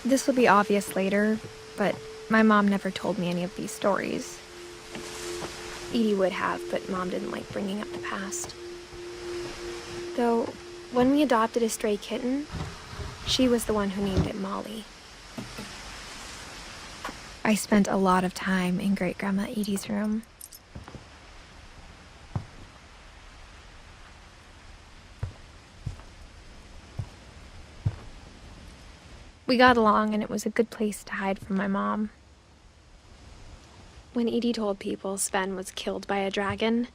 This will be obvious later, but my mom never told me any of these stories. Edie would have, but Mom didn't like bringing up the past. Though, when we adopted a stray kitten, she was the one who named it Molly. I spent a lot of time in Great-Grandma Edie's room. We got along, and it was a good place to hide from my mom. When Edie told people Sven was killed by a dragon,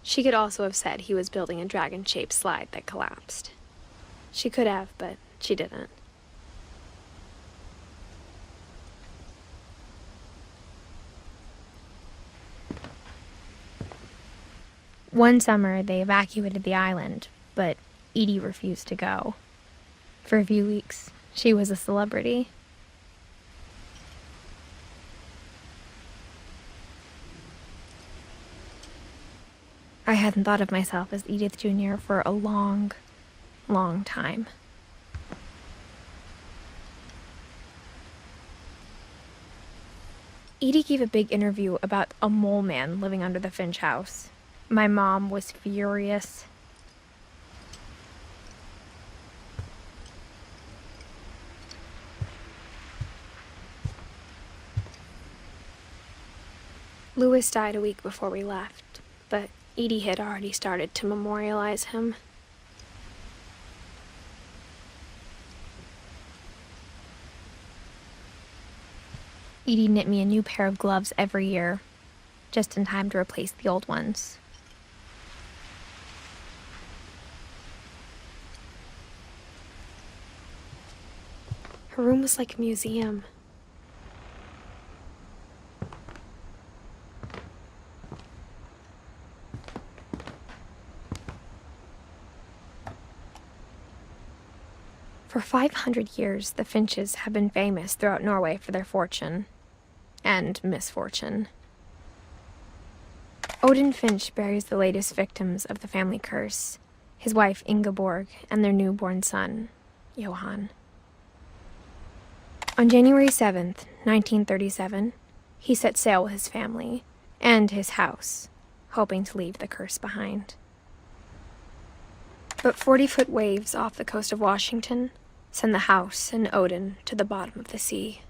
she could also have said he was building a dragon-shaped slide that collapsed. She could have, but she didn't. One summer, they evacuated the island, but Edie refused to go. For a few weeks, she was a celebrity. I hadn't thought of myself as Edith Jr. for a long, long time. Edie gave a big interview about a mole man living under the Finch house. My mom was furious. Louis died a week before we left, but Edie had already started to memorialize him. Edie knit me a new pair of gloves every year, just in time to replace the old ones. Her room was like a museum. For 500 years, the Finches have been famous throughout Norway for their fortune and misfortune. Odin Finch buries the latest victims of the family curse, his wife Ingeborg and their newborn son, Johan. On January 7th, 1937, he set sail with his family and his house, hoping to leave the curse behind. But 40-foot waves off the coast of Washington send the house and Odin to the bottom of the sea.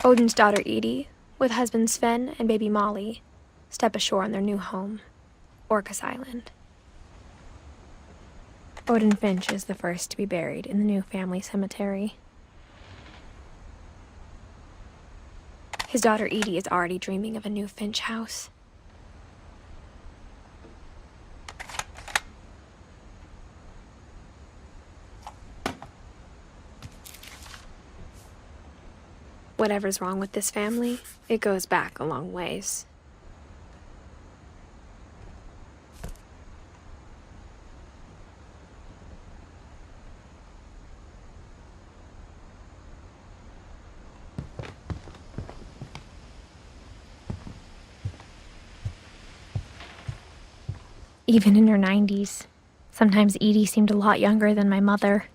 Odin's daughter Edie, with husband Sven and baby Molly, step ashore on their new home, Orcas Island. Odin Finch is the first to be buried in the new family cemetery. His daughter Edie is already dreaming of a new Finch house. Whatever's wrong with this family, it goes back a long ways. Even in her 90s, sometimes Edie seemed a lot younger than my mother.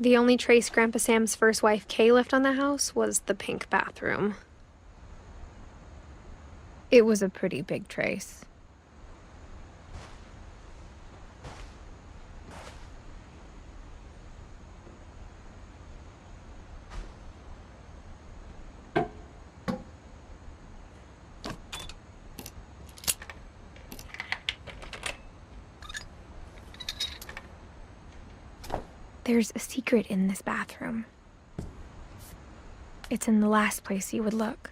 The only trace Grandpa Sam's first wife, Kay, left on the house was the pink bathroom. It was a pretty big trace. There's a secret in this bathroom. It's in the last place you would look.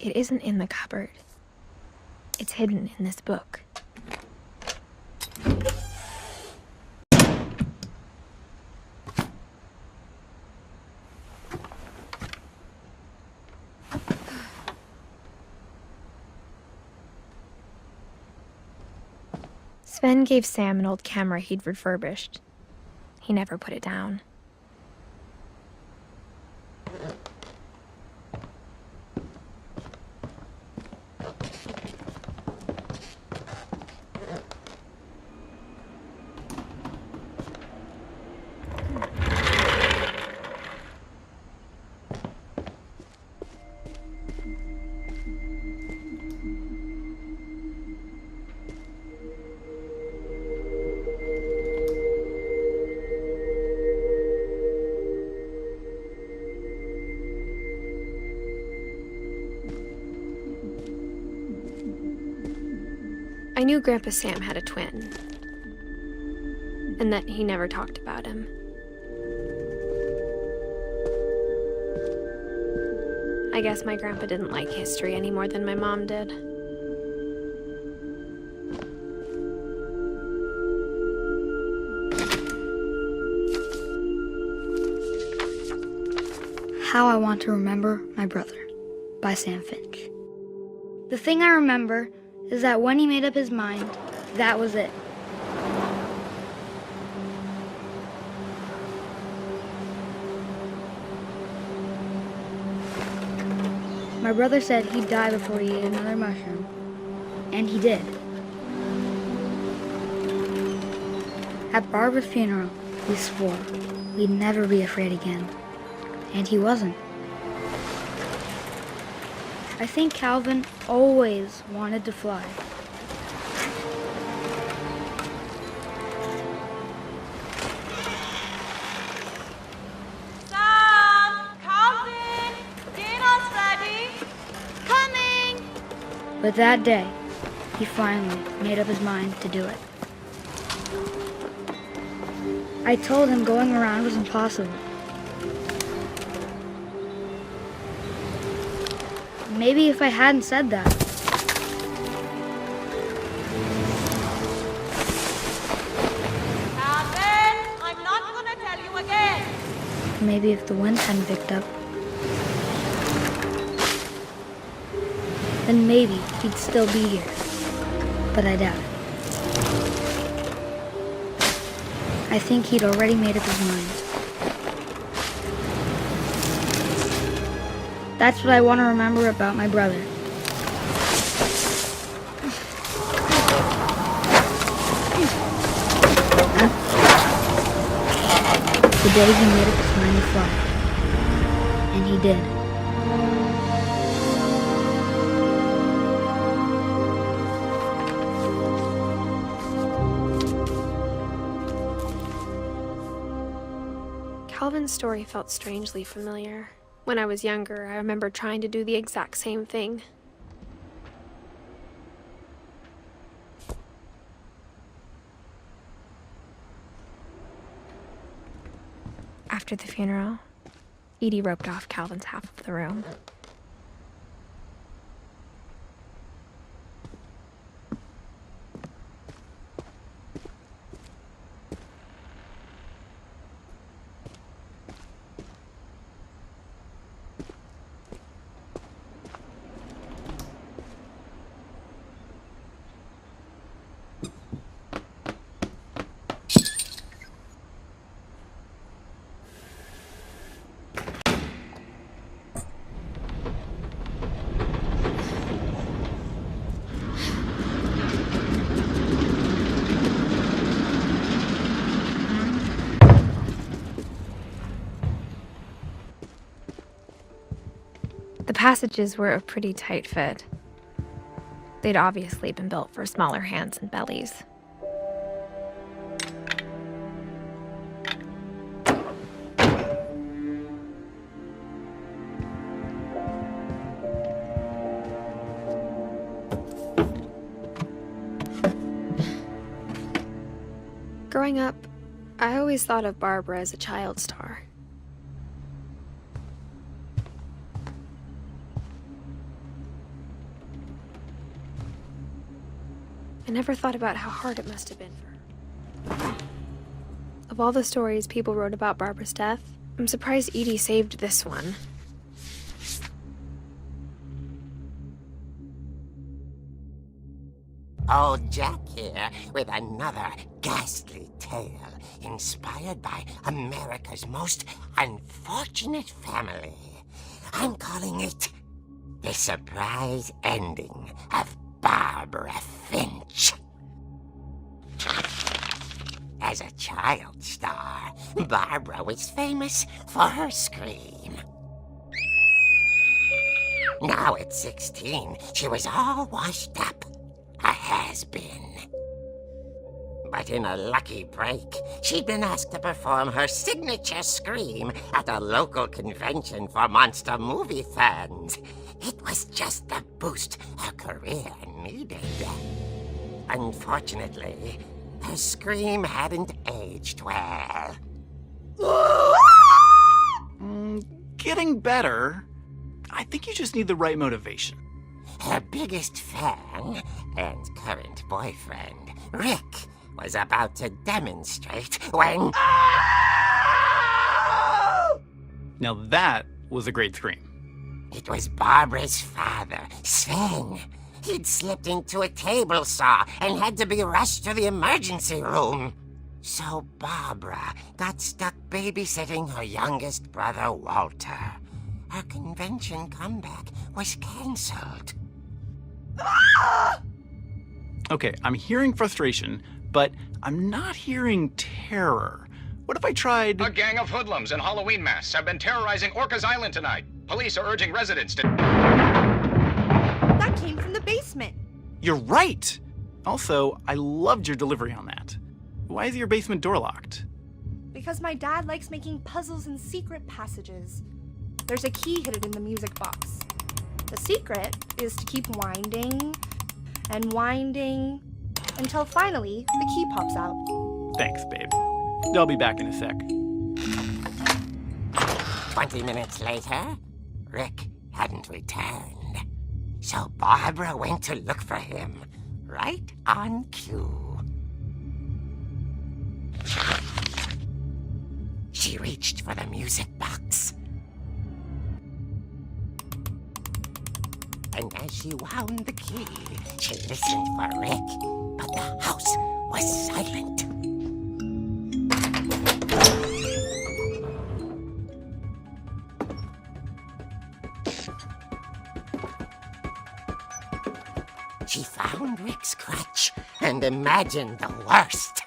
It isn't in the cupboard. It's hidden in this book. Sven gave Sam an old camera he'd refurbished. he never put it down. I knew Grandpa Sam had a twin, and that he never talked about him. I guess my grandpa didn't like history any more than my mom did. How I Want to Remember My Brother by Sam Finch. The thing I remember is that when he made up his mind, that was it. My brother said he'd die before he ate another mushroom, and he did. At Barbara's funeral, we swore we'd never be afraid again, and he wasn't. I think Calvin always wanted to fly. Sam! Calvin! Dinner's ready! Coming! But that day, he finally made up his mind to do it. I told him going around was impossible. Maybe if I hadn't said that. Calvin! I'm not gonna tell you again! Maybe if the wind hadn't picked up. Then maybe he'd still be here. But I doubt it. I think he'd already made up his mind. That's what I want to remember about my brother. The day he made up his mind to fly. And he did. Calvin's story felt strangely familiar. When I was younger, I remember trying to do the exact same thing. After the funeral, Edie roped off Calvin's half of the room. The passages were a pretty tight fit. They'd obviously been built for smaller hands and bellies. Growing up, I always thought of Barbara as a child star. I never thought about how hard it must have been for her. Of all the stories people wrote about Barbara's death, I'm surprised Edie saved this one. Old Jack here with another ghastly tale inspired by America's most unfortunate family. I'm calling it The Surprise Ending of Barbara Finch. As a child star, Barbara was famous for her scream. Now at 16, she was all washed up, a has-been. But in a lucky break, she'd been asked to perform her signature scream at a local convention for monster movie fans. It was just the boost her career needed. Unfortunately, her scream hadn't aged well. Getting better. I think you just need the right motivation. Her biggest fan and current boyfriend, Rick, was about to demonstrate when... Now that was a great scream. It was Barbara's father, Sven. He'd slipped into a table saw and had to be rushed to the emergency room. So Barbara got stuck babysitting her youngest brother, Walter. Her convention comeback was cancelled. Okay, I'm hearing frustration, but I'm not hearing terror. What if I tried... A gang of hoodlums in Halloween masks have been terrorizing Orcas Island tonight. Police are urging residents to... That came from the basement. You're right! Also, I loved your delivery on that. Why is your basement door locked? Because my dad likes making puzzles and secret passages. There's a key hidden in the music box. The secret is to keep winding and winding until finally the key pops out. Thanks, babe. I'll be back in a sec. 20 minutes later, Rick hadn't returned. So Barbara went to look for him, right on cue. She reached for the music box. And as she wound the key, she listened for Rick, but the house was silent. She found Rick's crutch and imagined the worst.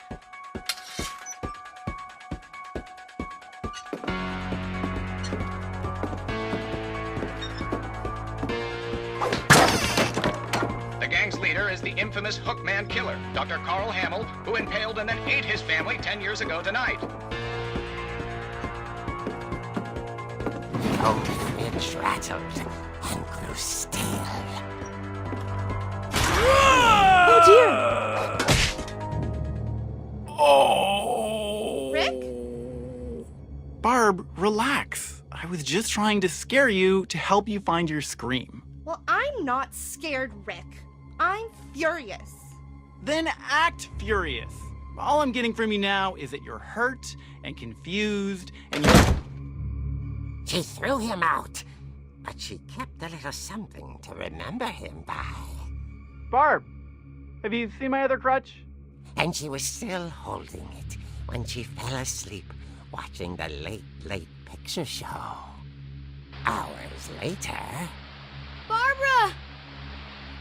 The gang's leader is the infamous Hookman killer, Dr. Carl Hamill, who impaled and then ate his family 10 years ago tonight. The old fridge rattled and grew still. Oh dear! Oh! Rick? Barb, relax. I was just trying to scare you to help you find your scream. Well, I'm not scared, Rick. I'm furious. Then act furious. All I'm getting from you now is that you're hurt and confused and you're... She threw him out, but she kept a little something to remember him by. Barb, have you seen my other crutch? And she was still holding it when she fell asleep watching the late picture show. Hours later... Barbara!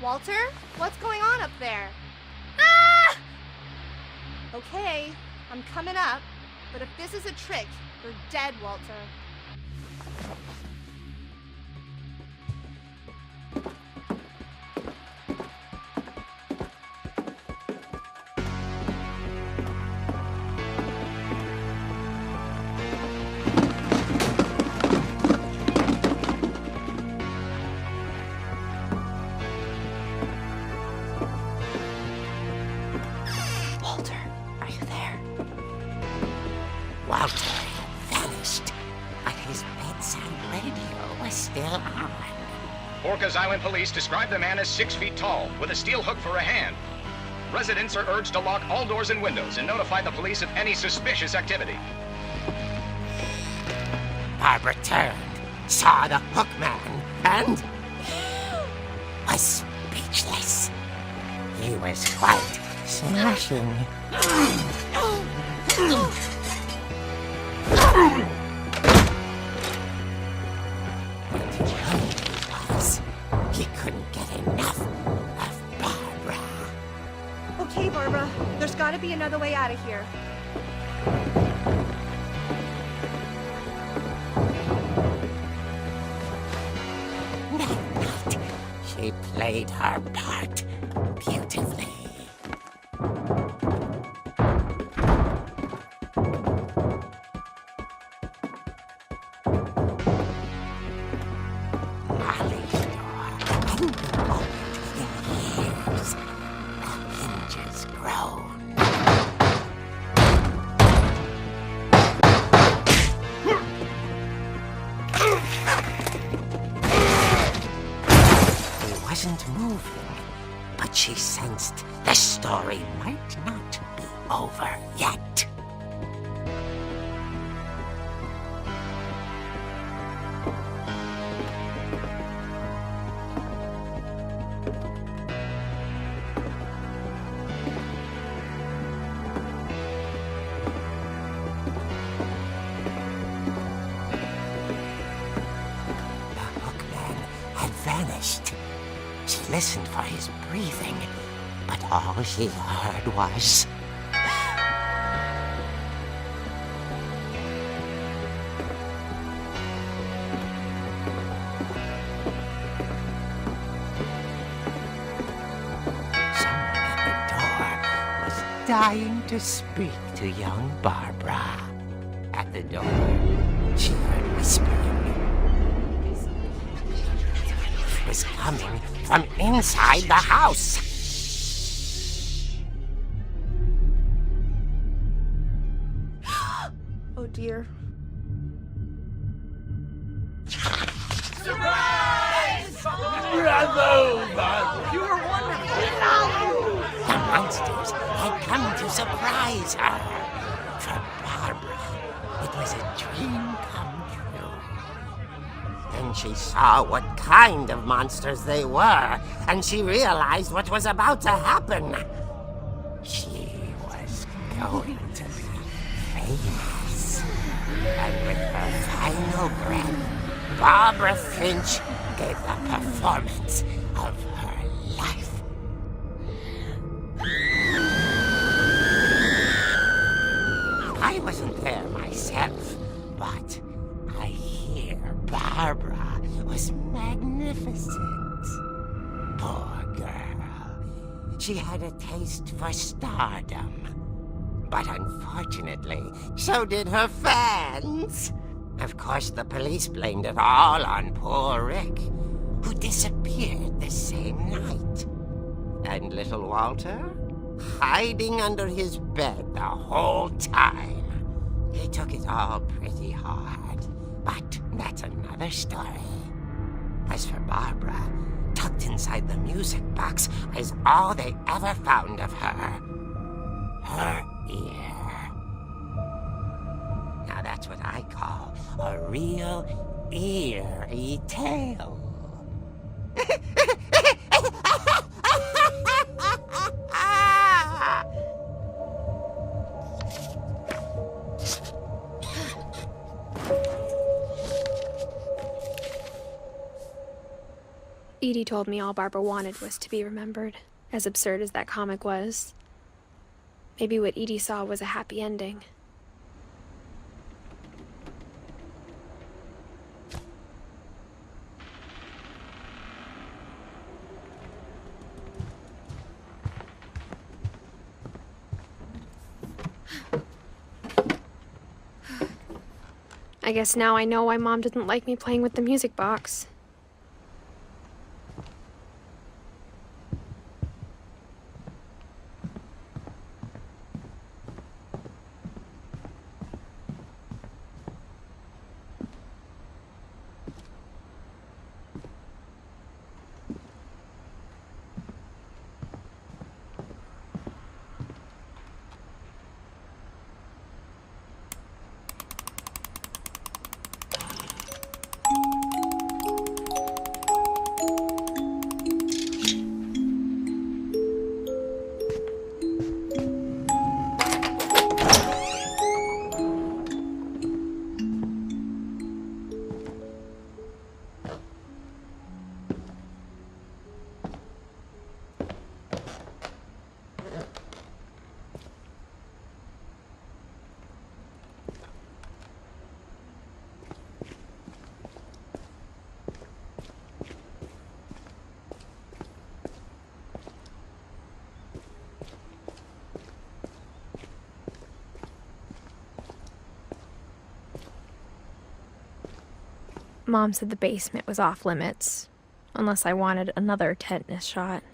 Walter, what's going on up there? Ah! Okay, I'm coming up, but if this is a trick, you're dead, Walter. Walter had vanished, but his bedside radio was still on. Orcas Island police describe the man as 6 feet tall, with a steel hook for a hand. Residents are urged to lock all doors and windows and notify the police of any suspicious activity. Barbara turned, saw the hook man, and was speechless. He was quite smashing. He couldn't get enough of Barbara. Okay, Barbara, there's gotta be another way out of here. That night, she played her part beautifully. Molly's door hadn't been opened in years. The hinges groaned. He wasn't moving, but she sensed the story might not be over yet. Vanished. She listened for his breathing, but all she heard was... Someone at the door was dying to speak to young Barbara. At the door, she heard whispering. Was coming from inside the house. Oh dear. Surprise! Bravo, Barbara! You were wonderful! The monsters had come to surprise her. For Barbara, it was a dream come true. Then she saw what kind of monsters they were, and she realized what was about to happen. She was going to be famous. And with her final breath, Barbara Finch gave the performance of her life. I wasn't there myself, but I hear Barbara was magnificent. Poor girl. She had a taste for stardom. But unfortunately, so did her fans. Of course, the police blamed it all on poor Rick, who disappeared the same night. And little Walter, hiding under his bed the whole time. He took it all pretty hard, but that's another story. As for Barbara, tucked inside the music box is all they ever found of her. Her ear. Now that's what I call a real eerie tale. Edie told me all Barbara wanted was to be remembered, as absurd as that comic was. Maybe what Edie saw was a happy ending. I guess now I know why Mom didn't like me playing with the music box. Mom said the basement was off limits, unless I wanted another tetanus shot.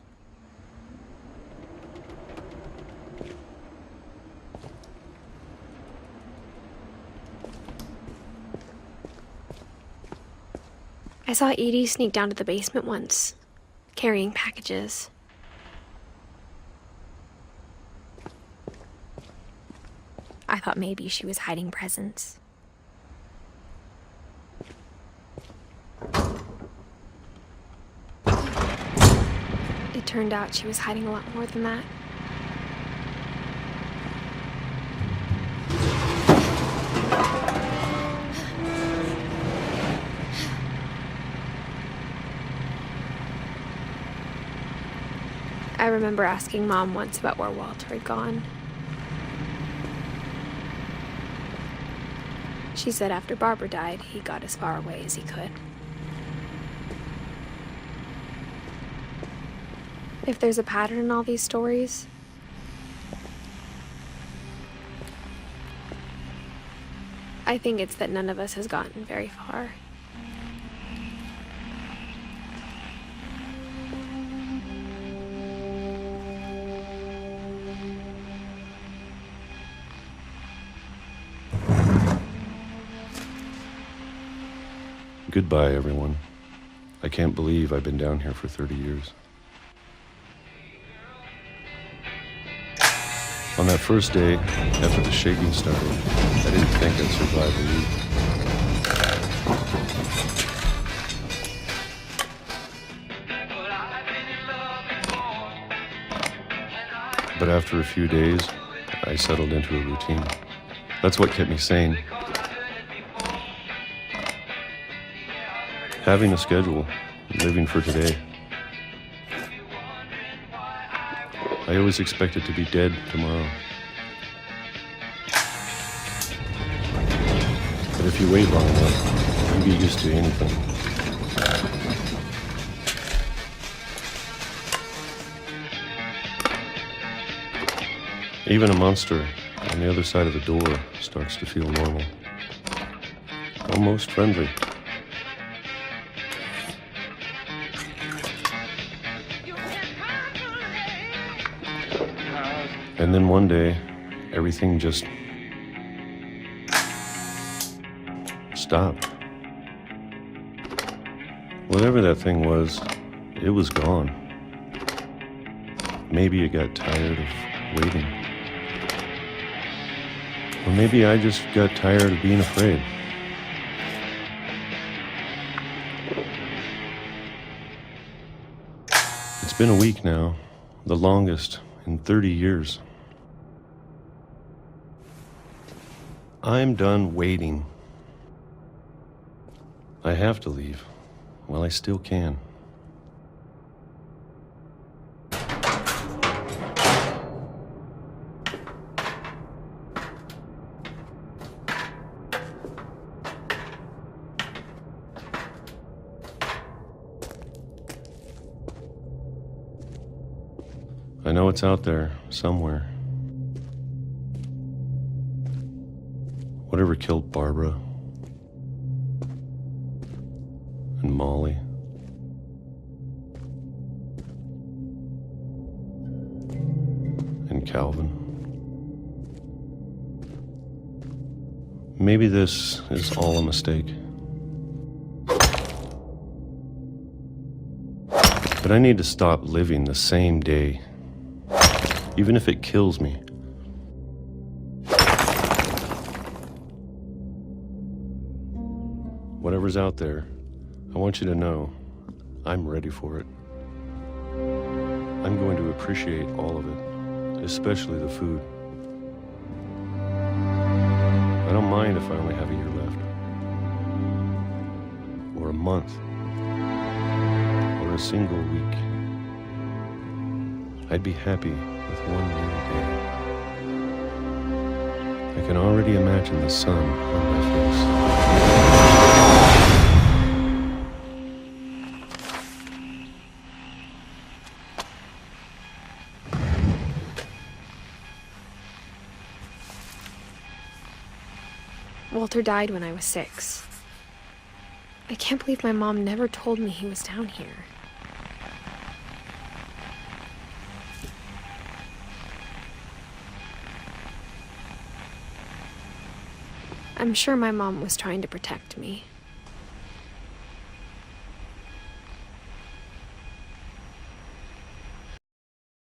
I saw Edie sneak down to the basement once, carrying packages. I thought maybe she was hiding presents. It turned out she was hiding a lot more than that. I remember asking Mom once about where Walter had gone. She said after Barbara died, he got as far away as he could. If there's a pattern in all these stories, I think it's that none of us has gotten very far. Goodbye, everyone. I can't believe I've been down here for 30 years. On that first day, after the shaking started, I didn't think I'd survive a week. But after a few days, I settled into a routine. That's what kept me sane. Having a schedule, living for today. I always expected to be dead tomorrow. But if you wait long enough, you get used to anything. Even a monster on the other side of the door starts to feel normal. Almost friendly. And then one day, everything just stopped. Whatever that thing was, it was gone. Maybe it got tired of waiting. Or maybe I just got tired of being afraid. It's been a week now, the longest in 30 years. I'm done waiting. I have to leave. Well, I still can. I know it's out there somewhere. Whatever killed Barbara and Molly and Calvin. Maybe this is all a mistake. But I need to stop living the same day, even if it kills me. Whatever's out there, I want you to know I'm ready for it. I'm going to appreciate all of it, especially the food. I don't mind if I only have a year left, or a month, or a single week. I'd be happy with one new day. I can already imagine the sun on my face. Walter died when I was 6. I can't believe my mom never told me he was down here. I'm sure my mom was trying to protect me.